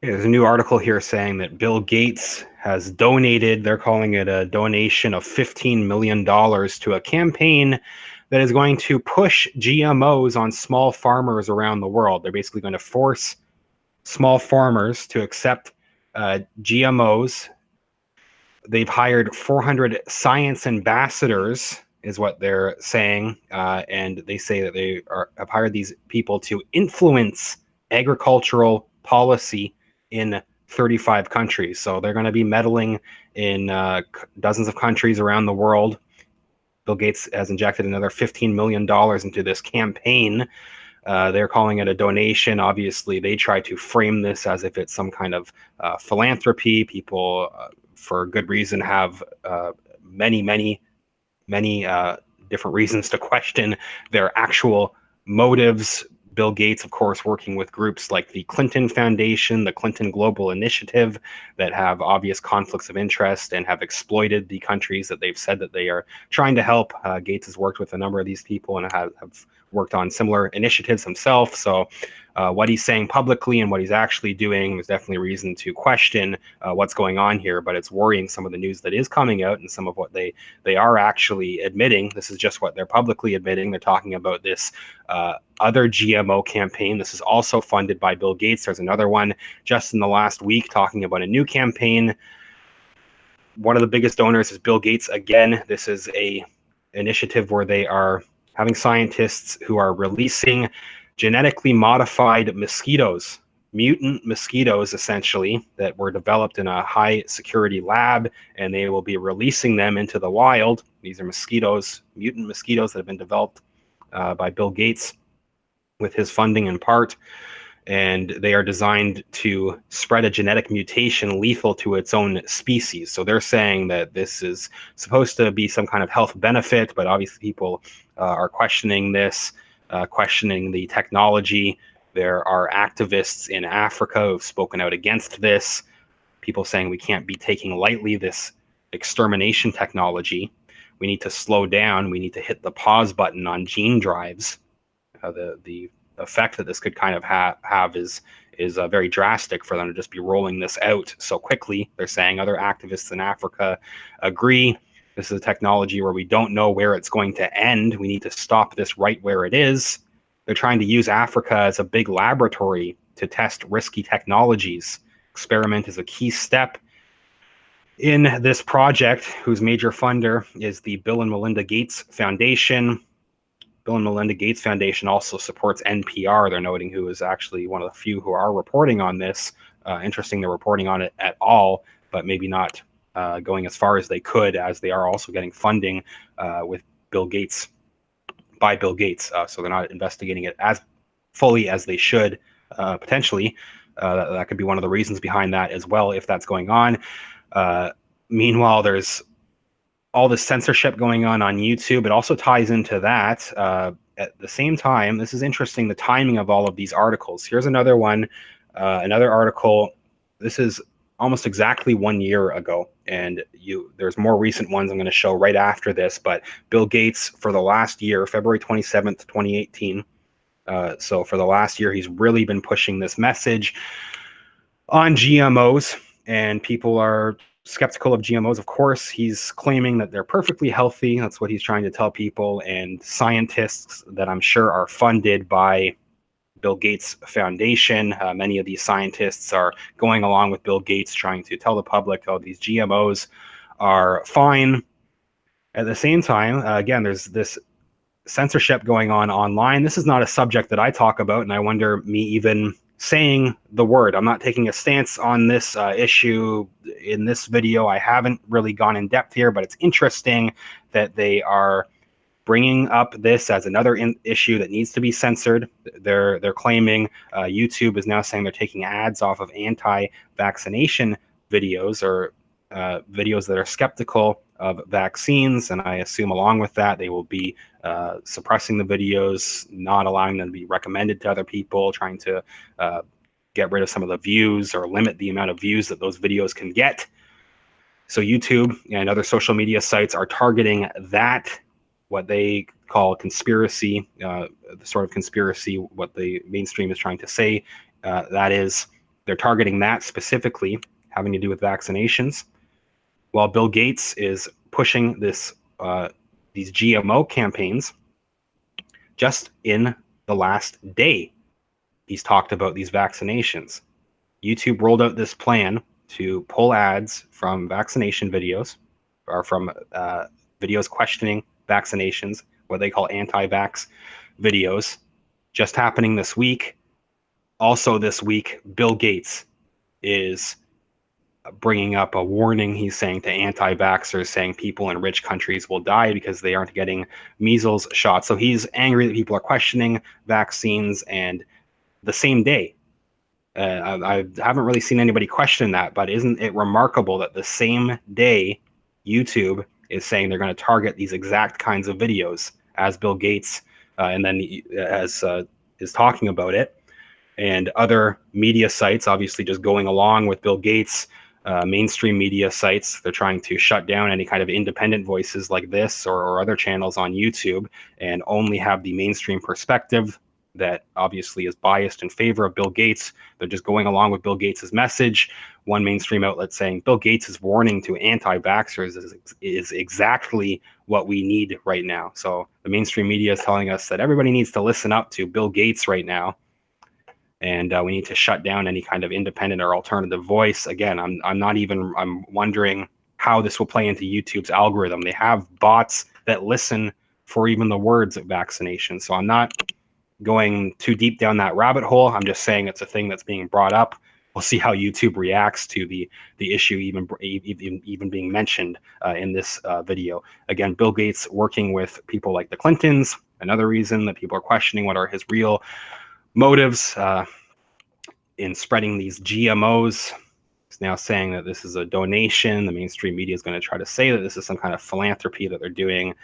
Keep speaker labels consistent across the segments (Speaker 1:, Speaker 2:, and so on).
Speaker 1: There's a new article here saying that Bill Gates has donated, they're calling it a donation of $15 million to a campaign that is going to push GMOs on small farmers around the world. They're basically going to force small farmers to accept GMOs. They've hired 400 science ambassadors, is what they're saying, and they say that have hired these people to influence agricultural policy in 35 countries. So they're going to be meddling in dozens of countries around the world. Bill Gates has injected another $15 million into this campaign. They're calling it a donation. Obviously, they try to frame this as if it's some kind of philanthropy. People, for good reason, have many different reasons to question their actual motives. Bill Gates, of course, working with groups like the Clinton Foundation, the Clinton Global Initiative, that have obvious conflicts of interest and have exploited the countries that they've said that they are trying to help. Gates has worked with a number of these people and have worked on similar initiatives himself. So what he's saying publicly and what he's actually doing, there's definitely reason to question what's going on here, but it's worrying, some of the news that is coming out and some of what they are actually admitting. This is just what they're publicly admitting. They're talking about this other GMO campaign. This is also funded by Bill Gates. There's another one just in the last week talking about a new campaign. One of the biggest donors is Bill Gates again. This is a initiative where they are having scientists who are releasing genetically modified mosquitoes, mutant mosquitoes, essentially, that were developed in a high security lab, and they will be releasing them into the wild. These are mosquitoes, mutant mosquitoes that have been developed by Bill Gates with his funding in part, and they are designed to spread a genetic mutation lethal to its own species. So they're saying that this is supposed to be some kind of health benefit, but obviously people are questioning this, questioning the technology. There are activists in Africa who've spoken out against this, people saying we can't be taking lightly this extermination technology. We need to slow down. We need to hit the pause button on gene drives. The effect that this could kind of have is very drastic for them to just be rolling this out so quickly. They're saying other activists in Africa agree. This is a technology where we don't know where it's going to end. We need to stop this right where it is. They're trying to use Africa as a big laboratory to test risky technologies. Experiment is a key step in this project, whose major funder is the Bill and Melinda Gates Foundation. Bill and Melinda Gates Foundation also supports NPR, they're noting, who is actually one of the few who are reporting on this. Interesting, they're reporting on it at all, but maybe not going as far as they could, as they are also getting funding with Bill Gates, by Bill Gates. So they're not investigating it as fully as they should, potentially. That could be one of the reasons behind that as well, if that's going on. Meanwhile, there's all this censorship going on YouTube. It also ties into that. At the same time, this is interesting, the timing of all of these articles. Here's another one, another article. This is almost exactly 1 year ago, and there's more recent ones I'm going to show right after this, but Bill Gates, for the last year, February 27th, 2018, so for the last year, he's really been pushing this message on GMOs, and people are skeptical of GMOs. Of course, he's claiming that they're perfectly healthy. That's what he's trying to tell people. And scientists that I'm sure are funded by Bill Gates Foundation, many of these scientists are going along with Bill Gates, trying to tell the public, oh, these GMOs are fine. At the same time, again, there's this censorship going on online. This is not a subject that I talk about, and I wonder, me even saying the word, I'm not taking a stance on this issue in this video. I haven't really gone in depth here, but it's interesting that they are bringing up this as another issue that needs to be censored. They're claiming YouTube is now saying they're taking ads off of anti-vaccination videos, or videos that are skeptical of vaccines, and I assume along with that they will be suppressing the videos, not allowing them to be recommended to other people, trying to get rid of some of the views or limit the amount of views that those videos can get. So YouTube and other social media sites are targeting that, what they call conspiracy, the sort of conspiracy, what the mainstream is trying to say that is. they're targeting that specifically, having to do with vaccinations, while Bill Gates is pushing these GMO campaigns. Just in the last day, he's talked about these vaccinations. YouTube rolled out this plan to pull ads from vaccination videos, or from videos questioning vaccinations, what they call anti-vax videos, just happening this week. Also this week, Bill Gates is bringing up a warning. He's saying to anti-vaxxers, saying people in rich countries will die because they aren't getting measles shots. So he's angry that people are questioning vaccines. And the same day, I haven't really seen anybody question that, but isn't it remarkable that the same day YouTube is saying they're going to target these exact kinds of videos as Bill Gates, and then as is talking about it, and other media sites obviously just going along with Bill Gates. Mainstream media sites, they're trying to shut down any kind of independent voices like this or other channels on YouTube, and only have the mainstream perspective that obviously is biased in favor of Bill Gates. They're just going along with Bill Gates's message. One mainstream outlet saying Bill Gates' warning to anti-vaxxers is exactly what we need right now. So the mainstream media is telling us that everybody needs to listen up to Bill Gates right now, and we need to shut down any kind of independent or alternative voice. Again, I'm wondering how this will play into YouTube's algorithm. They have bots that listen for even the words of vaccination. So I'm not going too deep down that rabbit hole. I'm just saying it's a thing that's being brought up. We'll see how YouTube reacts to the issue even being mentioned in this video. Again, Bill Gates working with people like the Clintons. Another reason that people are questioning what are his real motives in spreading these GMOs. He's now saying that this is a donation. The mainstream media is going to try to say that this is some kind of philanthropy that they're doing.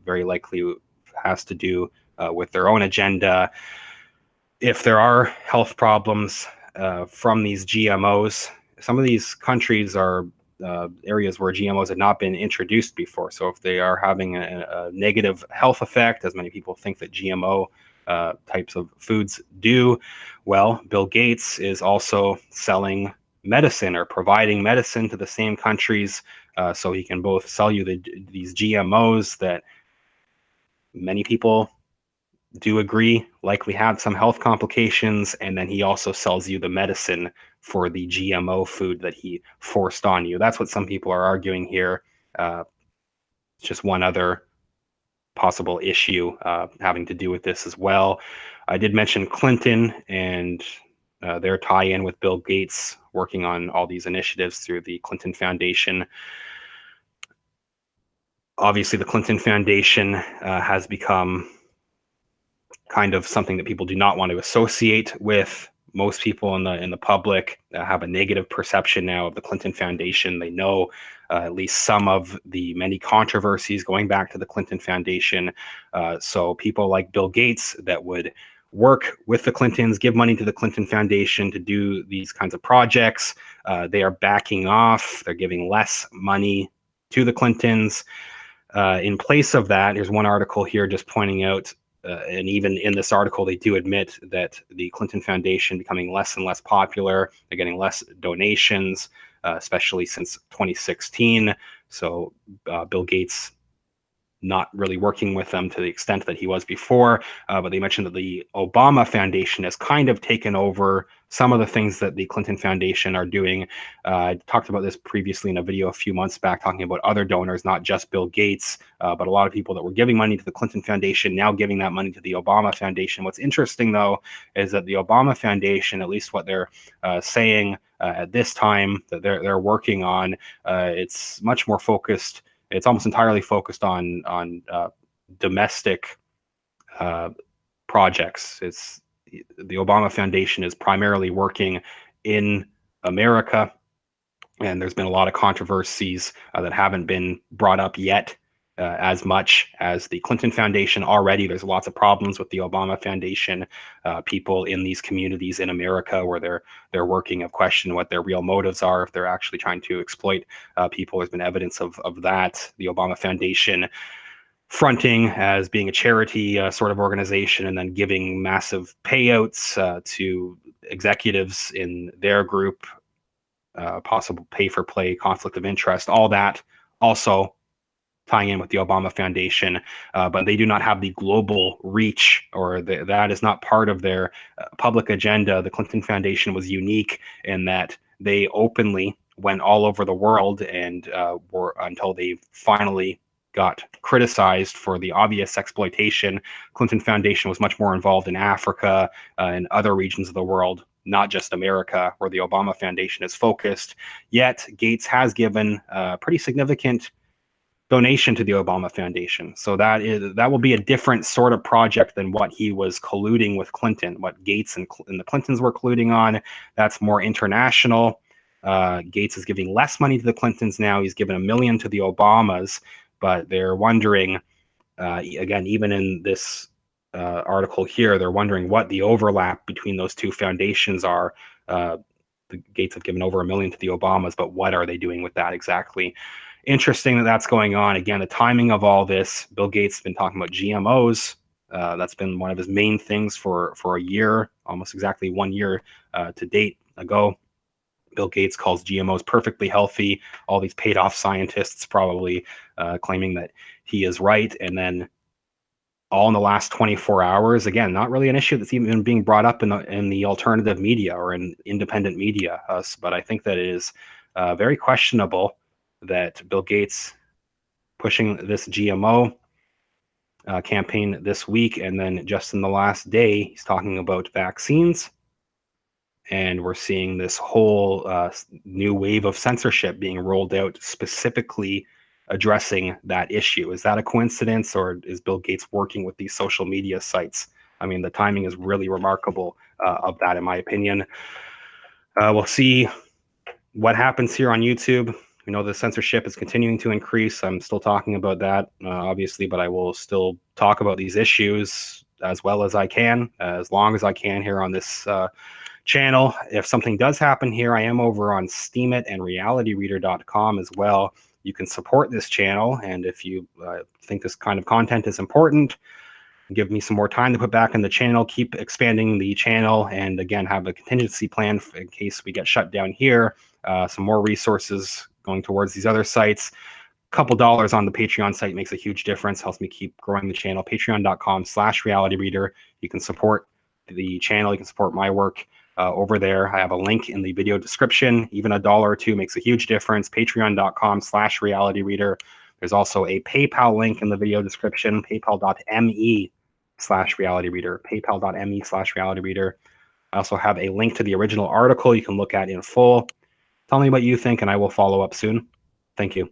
Speaker 1: Very likely has to do with their own agenda. If there are health problems from these GMOs, some of these countries are areas where GMOs had not been introduced before. So if they are having a negative health effect, as many people think that GMO types of foods do, well, Bill Gates is also selling medicine or providing medicine to the same countries, so he can both sell you these GMOs that many people do agree likely have some health complications, and then he also sells you the medicine for the GMO food that he forced on you. That's what some people are arguing here. It's just one other possible issue having to do with this as well. I did mention Clinton and their tie-in with Bill Gates working on all these initiatives through the Clinton Foundation. Obviously, the Clinton Foundation has become kind of something that people do not want to associate with. Most people in the public have a negative perception now of the Clinton Foundation. They know at least some of the many controversies going back to the Clinton Foundation. So people like Bill Gates that would work with the Clintons, give money to the Clinton Foundation to do these kinds of projects, they are backing off. They're giving less money to the Clintons. In place of that, here's one article here just pointing out, and even in this article, they do admit that the Clinton Foundation becoming less and less popular. They're getting less donations, especially since 2016. So Bill Gates not really working with them to the extent that he was before. But they mentioned that the Obama Foundation has kind of taken over some of the things that the Clinton Foundation are doing. I talked about this previously in a video a few months back, talking about other donors, not just Bill Gates, but a lot of people that were giving money to the Clinton Foundation now giving that money to the Obama Foundation. What's interesting, though, is that the Obama Foundation, at least what they're saying at this time that they're working on, it's much more focused. It's almost entirely focused on domestic projects. It's the Obama Foundation is primarily working in America, and there's been a lot of controversies that haven't been brought up yet as much as the Clinton Foundation. Already there's lots of problems with the Obama Foundation. People in these communities in America where they're working have questioned what their real motives are, if they're actually trying to exploit people. There's been evidence of that. The Obama Foundation fronting as being a charity sort of organization and then giving massive payouts to executives in their group, possible pay-for-play, conflict of interest, all that also tying in with the Obama Foundation, but they do not have the global reach, or that is not part of their public agenda. The Clinton Foundation was unique in that they openly went all over the world and were, until they finally got criticized for the obvious exploitation. Clinton Foundation was much more involved in Africa and other regions of the world, not just America, where the Obama Foundation is focused. Yet Gates has given pretty significant donation to the Obama Foundation. So that will be a different sort of project than what he was colluding with Clinton, what Gates and the Clintons were colluding on. That's more international. Gates is giving less money to the Clintons now. He's given $1 million to the Obamas, but they're wondering, again, even in this article here, they're wondering what the overlap between those two foundations are. The Gates have given over $1 million to the Obamas, but what are they doing with that exactly? Interesting that that's going on. Again, the timing of all this, Bill Gates has been talking about GMOs. That's been one of his main things for a year, almost exactly 1 year to date ago. Bill Gates calls GMOs perfectly healthy. All these paid off scientists probably claiming that he is right. And then all in the last 24 hours, again, not really an issue that's even being brought up in the alternative media or in independent media. But I think that it is very questionable that Bill Gates pushing this GMO campaign this week, and then just in the last day, he's talking about vaccines. And we're seeing this whole new wave of censorship being rolled out specifically addressing that issue. Is that a coincidence, or is Bill Gates working with these social media sites? I mean, the timing is really remarkable of that, in my opinion. We'll see what happens here on YouTube. We know the censorship is continuing to increase. I'm still talking about that, obviously, but I will still talk about these issues as well as I can, as long as I can here on this channel. If something does happen here, I am over on Steemit and realityreader.com as well. You can support this channel, and if you think this kind of content is important, give me some more time to put back in the channel, keep expanding the channel, and again, have a contingency plan in case we get shut down here. Some more resources going towards these other sites. A couple dollars on the Patreon site makes a huge difference, helps me keep growing the channel. Patreon.com/realityreader. You can support the channel, you can support my work over there. I have a link in the video description. Even $1 or $2 makes a huge difference. Patreon.com/realityreader. There's also a PayPal link in the video description, paypal.me/realityreader, paypal.me/realityreader. I also have a link to the original article you can look at in full. Tell me what you think, and I will follow up soon. Thank you.